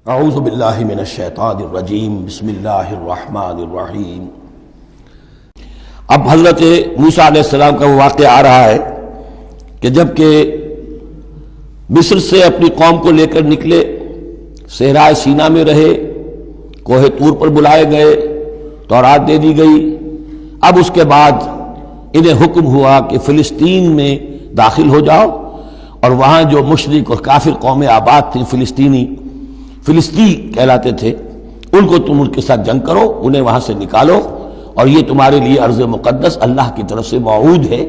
اعوذ باللہ من الشیطان الرجیم بسم اللہ الرحمن الرحیم۔ اب حضرت موسیٰ علیہ السلام کا وہ واقعہ آ رہا ہے کہ جب کہ مصر سے اپنی قوم کو لے کر نکلے، صحرائے سینا میں رہے، کوہ طور پر بلائے گئے، تورات دے دی گئی۔ اب اس کے بعد انہیں حکم ہوا کہ فلسطین میں داخل ہو جاؤ، اور وہاں جو مشرک اور کافر قومیں آباد تھیں، فلسطی کہلاتے تھے، ان کو تم ان کے ساتھ جنگ کرو، انہیں وہاں سے نکالو، اور یہ تمہارے لیے ارض مقدس اللہ کی طرف سے موعود ہے،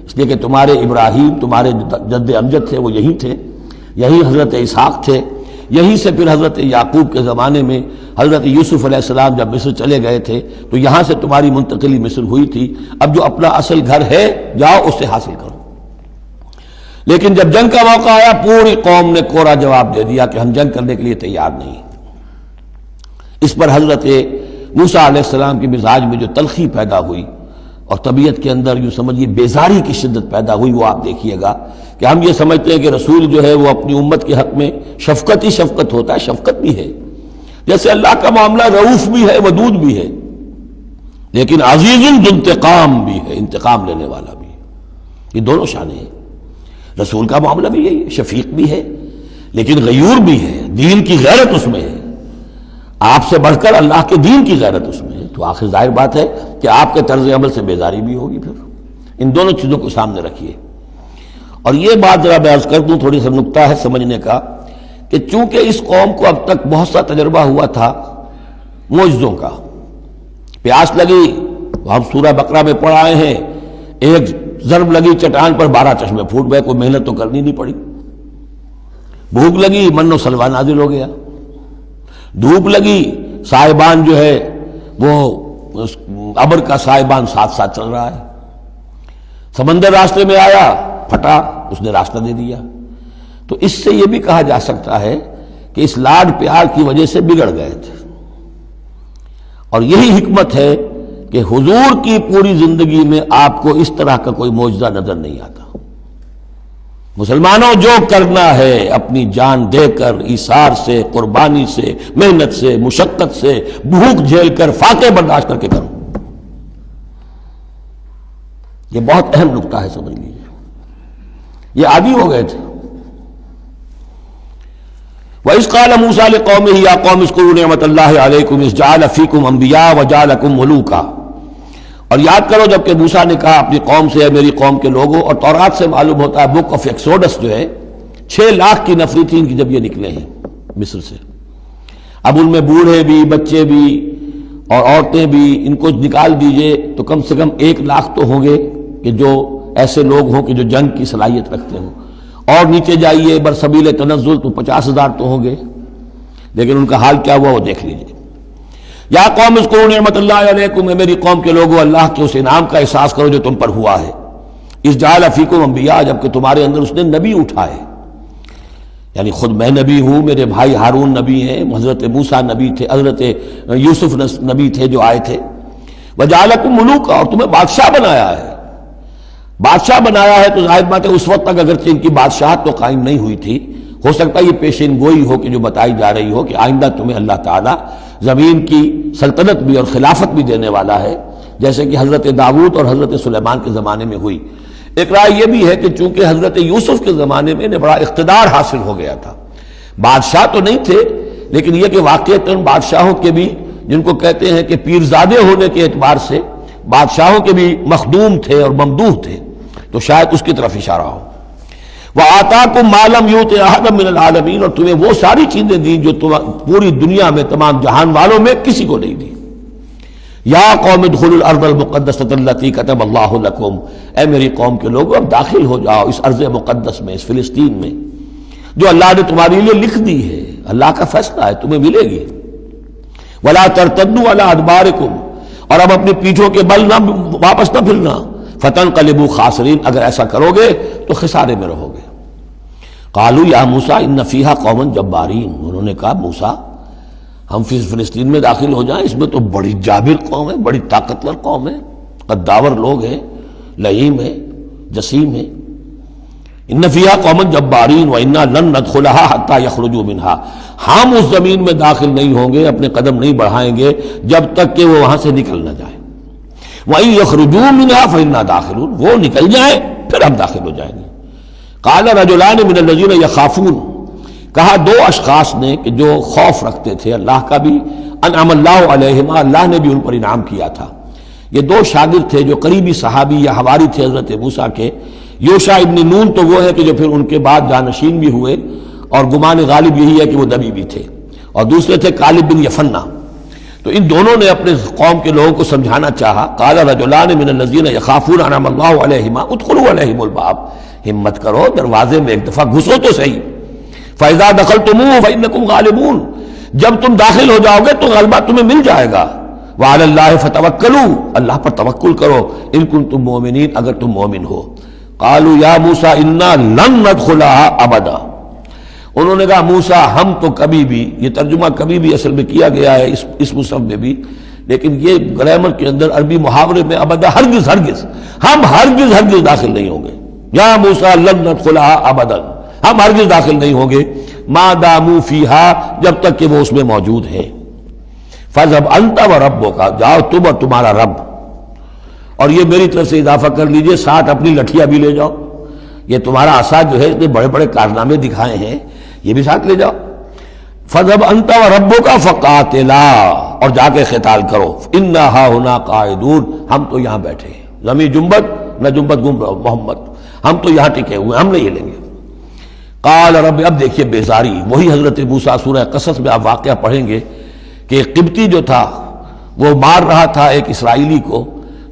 اس لیے کہ تمہارے ابراہیم، تمہارے جد امجد تھے، وہ یہی تھے، یہی حضرت اسحاق تھے، یہیں سے پھر حضرت یعقوب کے زمانے میں حضرت یوسف علیہ السلام جب مصر چلے گئے تھے تو یہاں سے تمہاری منتقلی مصر ہوئی تھی۔ اب جو اپنا اصل گھر ہے جاؤ اسے حاصل کرو۔ لیکن جب جنگ کا موقع آیا، پوری قوم نے کوڑا جواب دے دیا کہ ہم جنگ کرنے کے لیے تیار نہیں۔ اس پر حضرت موسیٰ علیہ السلام کے مزاج میں جو تلخی پیدا ہوئی اور طبیعت کے اندر یوں سمجھیے بیزاری کی شدت پیدا ہوئی، وہ آپ دیکھیے گا کہ ہم یہ سمجھتے ہیں کہ رسول جو ہے وہ اپنی امت کے حق میں شفقت ہی شفقت ہوتا ہے، شفقت بھی ہے، جیسے اللہ کا معاملہ رؤوف بھی ہے، ودود بھی ہے، لیکن عزیز ذو انتقام بھی ہے، انتقام لینے والا بھی ہے۔ یہ دونوں شانیں ہیں۔ رسول کا معاملہ بھی یہی ہے، شفیق بھی ہے لیکن غیور بھی ہے، دین کی غیرت اس میں ہے، آپ سے بڑھ کر اللہ کے دین کی غیرت اس میں ہے، تو آخر ظاہر بات ہے کہ آپ کے طرز عمل سے بیزاری بھی ہوگی۔ پھر ان دونوں چیزوں کو سامنے رکھیے۔ اور یہ بات ذرا میں عرض کر دوں، تھوڑی سا نکتہ ہے سمجھنے کا، کہ چونکہ اس قوم کو اب تک بہت سا تجربہ ہوا تھا معجزوں کا، پیاس لگی، ہم سورہ بقرہ میں پڑھ آئے ہیں، ایک ضرب لگی چٹان پر 12 چشمے پھوٹ گئے، کوئی محنت تو کرنی نہیں پڑی۔ بھوک لگی، من و سلوہ نازل ہو گیا۔ دھوپ لگی، سائبان جو ہے وہ ابر کا سائبان ساتھ ساتھ چل رہا ہے۔ سمندر راستے میں آیا، پھٹا، اس نے راستہ دے دیا۔ تو اس سے یہ بھی کہا جا سکتا ہے کہ اس لاڈ پیار کی وجہ سے بگڑ گئے تھے، اور یہی حکمت ہے کہ حضور کی پوری زندگی میں آپ کو اس طرح کا کوئی معجزہ نظر نہیں آتا۔ مسلمانوں، جو کرنا ہے اپنی جان دے کر، ایثار سے، قربانی سے، محنت سے، مشقت سے، بھوک جھیل کر، فاقے برداشت کر کے کرو۔ یہ بہت اہم نکتہ ہے، سمجھ لیجیے۔ یہ عادی ہو گئے تھے۔ وَإِذْ قَالَ مُوسَىٰ لِقَوْمِهِ يَا قَوْمِ اذْكُرُوا نِعْمَةَ اللَّهِ عَلَيْكُمْ إِذْ جَعَلَ فِيكُمْ أَنْبِيَاءَ وَجَعَلَكُمْ مُلُوكًا، اور یاد کرو جب کہ موسیٰ نے کہا اپنی قوم سے، میری قوم کے لوگوں، اور تورات سے معلوم ہوتا ہے، بک آف ایکسوڈس جو ہے 6 لاکھ کی نفری تھی ان کی جب یہ نکلے ہیں مصر سے۔ اب ان میں بوڑھے بھی، بچے بھی اور عورتیں بھی، ان کو نکال دیجئے تو کم سے کم 1 لاکھ تو ہوں گے کہ جو ایسے لوگ ہوں کہ جو جنگ کی صلاحیت رکھتے ہوں، اور نیچے جائیے برسبیل تنزل تو 50,000 تو ہوں گے، لیکن ان کا حال کیا ہوا وہ دیکھ لیجئے۔ یا قوم اذکروا نعمت اللہ علیکم، میری قوم کے لوگوں، اللہ کے اس انعام کا احساس کرو جو تم پر ہوا ہے۔ اذ جعل فیکم انبیاء، جبکہ تمہارے اندر اس نے نبی اٹھائے، یعنی خود میں نبی ہوں، میرے بھائی ہارون نبی ہیں، حضرت موسیٰ نبی تھے، حضرت یوسف نبی تھے جو آئے تھے۔ وجعلکم ملوکا، اور تمہیں بادشاہ بنایا ہے۔ بادشاہ بنایا ہے تو ظاہر بات ہے اس وقت تک اگرچہ ان کی بادشاہت تو قائم نہیں ہوئی تھی، ہو سکتا ہے یہ پیشین گوئی ہو کہ جو بتائی جا رہی ہو کہ آئندہ تمہیں اللہ تعالیٰ زمین کی سلطنت بھی اور خلافت بھی دینے والا ہے، جیسے کہ حضرت داؤد اور حضرت سلیمان کے زمانے میں ہوئی۔ ایک رائے یہ بھی ہے کہ چونکہ حضرت یوسف کے زمانے میں انہیں بڑا اقتدار حاصل ہو گیا تھا، بادشاہ تو نہیں تھے، لیکن یہ کہ واقعتاً بادشاہوں کے بھی، جن کو کہتے ہیں کہ پیرزادے ہونے کے اعتبار سے بادشاہوں کے بھی مخدوم تھے اور ممدوح تھے، تو شاید اس کی طرف اشارہ ہو۔ وَآتَاكُم مَّا لَمْ يُؤْتِ أَحَدًا مِّنَ الْعَالَمِينَ، اور تمہیں وہ ساری چیزیں دیں جو پوری دنیا میں تمام جہان والوں میں کسی کو نہیں دی۔ یا قوم ادخلوا الارض المقدسۃ التي كتب اللہ لکم، اے میری قوم کے لوگوں اب داخل ہو جاؤ اس ارض مقدس میں، اس فلسطین میں جو اللہ نے تمہارے لیے لکھ دی ہے، اللہ کا فیصلہ ہے، تمہیں ملے گی۔ ولا ترتدوا على ادبارکم، اور اب اپنی پیٹھوں کے بل نہ واپس نہ پھرنا، فتنقلبوا خاسرین، اگر ایسا کرو گے تو خسارے میں رہو گے۔ قالوا یا موسیٰ ان فیہا قوما جبارین، انہوں نے کہا موسیٰ ہم فلسطین میں داخل ہو جائیں، اس میں تو بڑی جابر قوم ہے، بڑی طاقتور قوم ہے، قداور لوگ ہیں، لئیم ہے، جسیم ہے، ان فیہا قوما جبارین وانا لن ندخلها حتی یخرجوا منها، ہم اس زمین میں داخل نہیں ہوں گے، اپنے قدم نہیں بڑھائیں گے جب تک کہ وہ وہاں سے نکل نہ جائیں۔ وَإِن يَخْرُجُوا مِنْهَا فَإِنَّا دَاخِلُونَ، وہ نکل جائیں پھر ہم داخل ہو جائیں گے۔ قَالَ رَجُلَانِ مِنَ الَّذِينَ يَخَافُونَ، کہا دو اشخاص نے کہ جو خوف رکھتے تھے اللہ کا بھی، انعم اللہ علیہما، اللہ نے بھی ان پر انعام کیا تھا۔ یہ دو شاگرد تھے جو قریبی صحابی یا حواری تھے حضرت موسیٰ کے۔ یوشع ابن نون تو وہ ہے کہ جو پھر ان کے بعد جانشین بھی ہوئے، اور گمان غالب یہی ہے کہ وہ نبی بھی تھے، اور دوسرے تھے کالب بن یفنہ۔ تو ان دونوں نے اپنے قوم کے لوگوں کو سمجھانا چاہا۔ قال رجلان من الذین یخافون انعم اللہ علیہما ادخلوا علیہم الباب، ہمت کرو دروازے میں ایک دفعہ گھسو تو صحیح۔ فاذا دخلتموہ فانکم غالبون، جب تم داخل ہو جاؤ گے تو غلبہ تمہیں مل جائے گا۔ وعلی اللہ فتوکلوا، اللہ پر توکل کرو، ان کنتم مؤمنین، اگر تم مومن ہو۔ قالوا یا موسیٰ انا لن ندخلها ابدا، انہوں نے کہا موسیٰ ہم تو کبھی بھی، یہ ترجمہ کبھی بھی اصل میں کیا گیا ہے اس مصحف میں بھی، لیکن یہ گرامر کے اندر عربی محاورے میں ابدا، ہرگز ہرگز، ہم ہرگز ہرگز داخل نہیں ہوں گے۔ یا موسیٰ لن ندخلها ابدا، ہم ہرگز داخل نہیں ہوں گے، ما داموا فیہا، جب تک کہ وہ اس میں موجود ہے۔ فاذهب انت وربک، جاؤ تم اور تمہارا رب، اور یہ میری طرف سے اضافہ کر لیجئے، ساتھ اپنی لٹھیاں بھی لے جاؤ، یہ تمہارا عصا جو ہے اتنے بڑے بڑے کارنامے دکھائے ہیں، یہ بھی ساتھ لے جاؤ۔ فَذَهَبْ أَنْتَ وَرَبُّكَ فَقَاتِلَا، اور جا کے قتال کرو، إِنَّا هَاهُنَا قَاعِدُونَ، ہم تو یہاں بیٹھے ہیں، زمین جنبت نہ جنبت گم رہو محمد، ہم تو یہاں ٹکے ہوئے، ہم نہیں ہلیں گے۔ قال رب، اب دیکھیے بیزاری، وہی حضرت موسیٰ سورہ قصص میں آپ واقعہ پڑھیں گے کہ قبطی جو تھا وہ مار رہا تھا ایک اسرائیلی کو،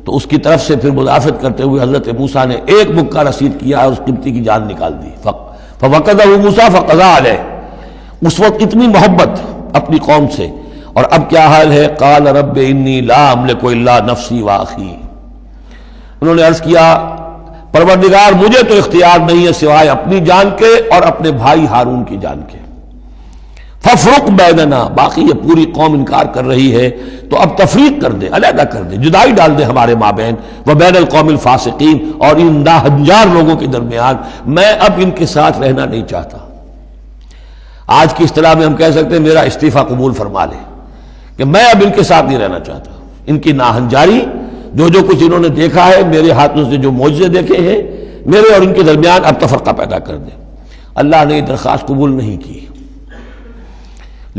تو اس کی طرف سے پھر مدافعت کرتے ہوئے حضرت موسیٰ نے ایک مکہ رسید کیا اور اس قبطی کی جان نکال دی۔ فَوَقَدَهُ مُوسَىٰ فَقَضَىٰ عَلَيْهِ، اس وقت اتنی محبت اپنی قوم سے، اور اب کیا حال ہے؟ قال رب انی لا املک الا نفسی واخی، انہوں نے عرض کیا پروردگار مجھے تو اختیار نہیں ہے سوائے اپنی جان کے اور اپنے بھائی ہارون کی جان کے۔ فَافْرُقْ بَيْنَنَا، باقی یہ پوری قوم انکار کر رہی ہے تو اب تفریق کر دے، علیحدہ کر دے، جدائی ڈال دے ہمارے مابین، وَبَيْنَ الْقَوْمِ الْفَاسِقِينَ، اور ان ناہنجار لوگوں کے درمیان، میں اب ان کے ساتھ رہنا نہیں چاہتا۔ آج کی اصطلاح میں ہم کہہ سکتے ہیں میرا استعفیٰ قبول فرما لے، کہ میں اب ان کے ساتھ نہیں رہنا چاہتا، ان کی ناہنجاری، جو کچھ انہوں نے دیکھا ہے، میرے ہاتھوں سے جو معجزے دیکھے ہیں، میرے اور ان کے درمیان اب تفرقہ پیدا کر دے۔ اللہ نے یہ درخواست قبول نہیں کی،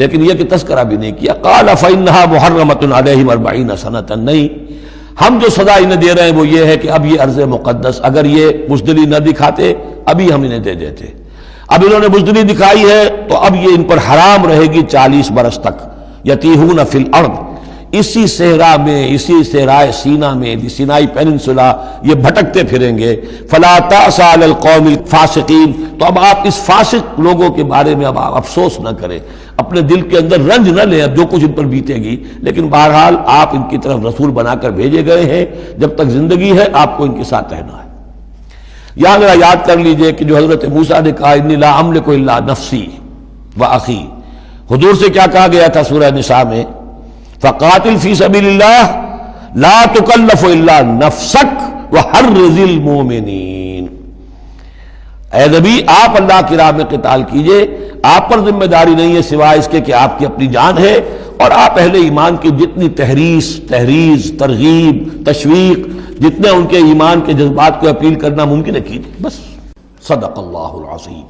لیکن یہ کہ تذکرہ بھی نہیں کیا۔ قال فإنها محرمۃ علیہم 40 سنۃ، نہیں، ہم جو سزا انہیں دے رہے ہیں وہ یہ ہے کہ اب یہ ارض مقدس، اگر یہ بزدلی نہ دکھاتے ابھی ہم انہیں دے دیتے، اب انہوں نے بزدلی دکھائی ہے تو اب یہ ان پر حرام رہے گی 40 برس تک۔ یتیہون فی الارض، اسی صحرا میں، اسی صحرائے سینا میں، سینائی پیننسولا، یہ بھٹکتے پھریں گے۔ فلا تأس علی القوم الفاسقین، تو اب آپ اس فاسق لوگوں کے بارے میں اب آپ افسوس نہ کریں، اپنے دل کے اندر رنج نہ لیں اب جو کچھ ان پر بیتے گی، لیکن بہرحال آپ ان کی طرف رسول بنا کر بھیجے گئے ہیں، جب تک زندگی ہے آپ کو ان کے ساتھ رہنا ہے۔ یہاں ذرا یاد کر لیجئے کہ جو حضرت موسیٰ نے کہا انی لا املک الا نفسی واخی، حضور سے کیا کہا گیا تھا سورہ نساء میں؟ فقاتل فی سبیل اللہ لا تکلف الا نفسک وحرض المؤمنین، اے نبی آپ اللہ کی راہ میں قتال کیجئے، آپ پر ذمہ داری نہیں ہے سوائے اس کے کہ آپ کی اپنی جان ہے، اور آپ اہل ایمان کی جتنی تحریض، ترغیب، تشویق، جتنے ان کے ایمان کے جذبات کو اپیل کرنا ممکن ہے کیجئے، بس۔ صدق اللہ العظیم۔